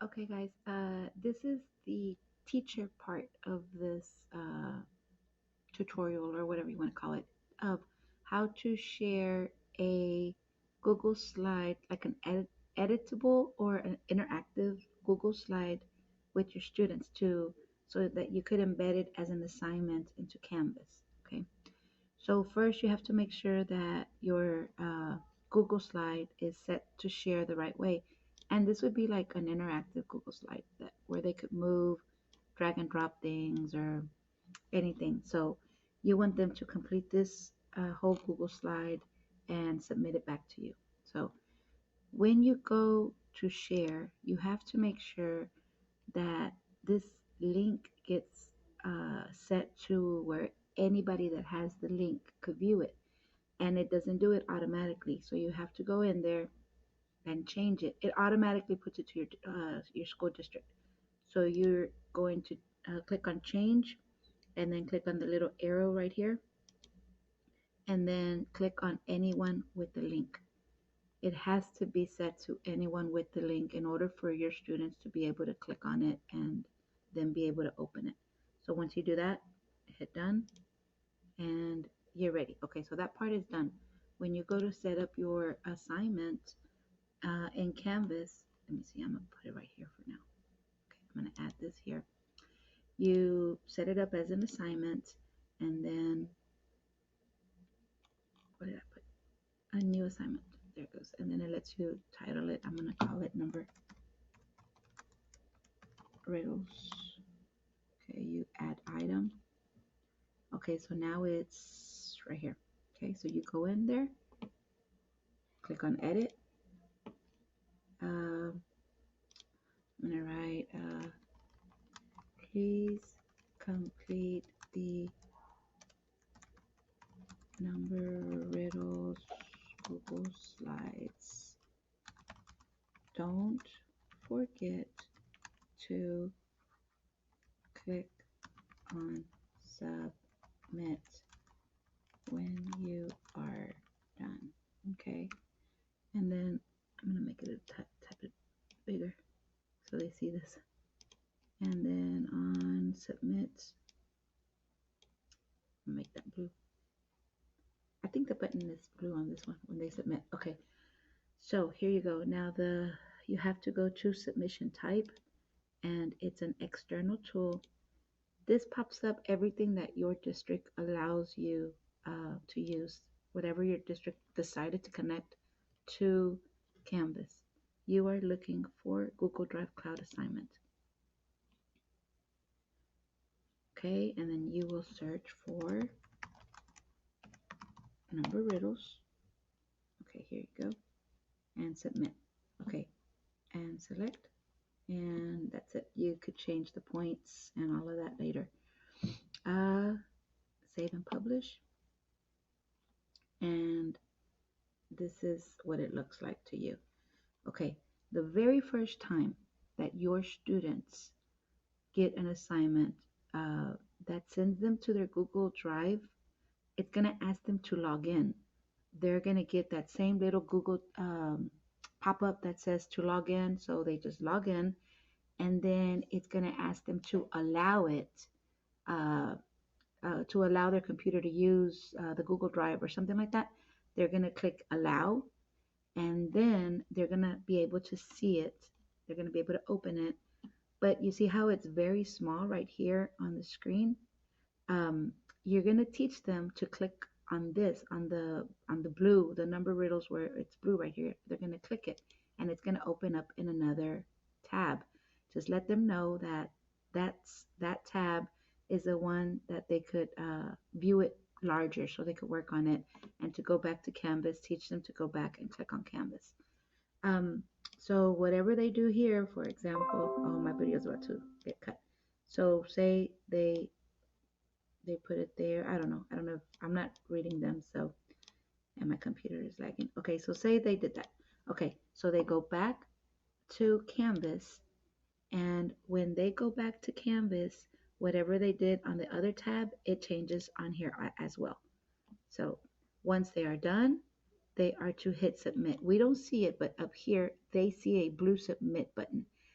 Okay, guys, this is the teacher part of this tutorial or whatever you want to call it of how to share a Google slide, like an editable or an interactive Google slide with your students too, so that you could embed it as an assignment into Canvas. Okay, so first you have to make sure that your Google slide is set to share the right way. And this would be like an interactive Google slide that where they could move, drag and drop things or anything. So you want them to complete this whole Google slide and submit it back to you. So when you go to share, you have to make sure that this link gets set to where anybody that has the link could view it, and it doesn't do it automatically. So you have to go in there and change it. It automatically puts it to your school district. So you're going to click on change and then click on the little arrow right here and then click on anyone with the link. It has to be set to anyone with the link in order for your students to be able to click on it and then be able to open it. So once you do that, hit done and you're ready. Okay, so that part is done. When you go to set up your assignment in Canvas, let me see, I'm gonna put it right here for now. Okay, I'm gonna add this here. You set it up as an assignment and then, what did I put? A new assignment. There it goes. And then it lets you title it. I'm gonna call it number riddles. Okay, you add item. Okay, so now it's right here. Okay, so you go in there, click on edit. I'm gonna write, please complete the number riddles Google Slides. Don't forget to click on submit when you are done. Okay, and then I'm gonna make it a type it bigger so they see this. And then on submit, make that blue. I think the button is blue on this one when they submit. Okay, so here you go. Now you have to go to submission type, and it's an external tool. This pops up everything that your district allows you to use, whatever your district decided to connect to Canvas. You are looking for Google Drive Cloud Assignment. Okay, and then you will search for number riddles. Okay, here you go. And submit. Okay, and select. And that's it. You could change the points and all of that later. Save and publish. And this is what it looks like to you. Okay, the very first time that your students get an assignment that sends them to their Google Drive, it's going to ask them to log in. They're going to get that same little Google pop-up that says to log in. So they just log in, and then it's going to ask them to allow it, to allow their computer to use the Google Drive or something like that. They're going to click allow, and then they're going to be able to see it. They're going to be able to open it. But you see how it's very small right here on the screen? You're going to teach them to click on this, on the blue, the number riddles where it's blue right here. They're going to click it, and it's going to open up in another tab. Just let them know that that tab is the one that they could view it larger so they could work on it, and to go back to Canvas, teach them to go back and click on Canvas. So whatever they do here, for example, oh, my video is about to get cut. So say they put it there. I don't know if I'm not reading them, so, and my computer is lagging. Okay, so say they did that. Okay, so they go back to Canvas, and when they go back to Canvas, whatever they did on the other tab, it changes on here as well. So once they are done, they are to hit submit. We don't see it, but up here they see a blue submit button.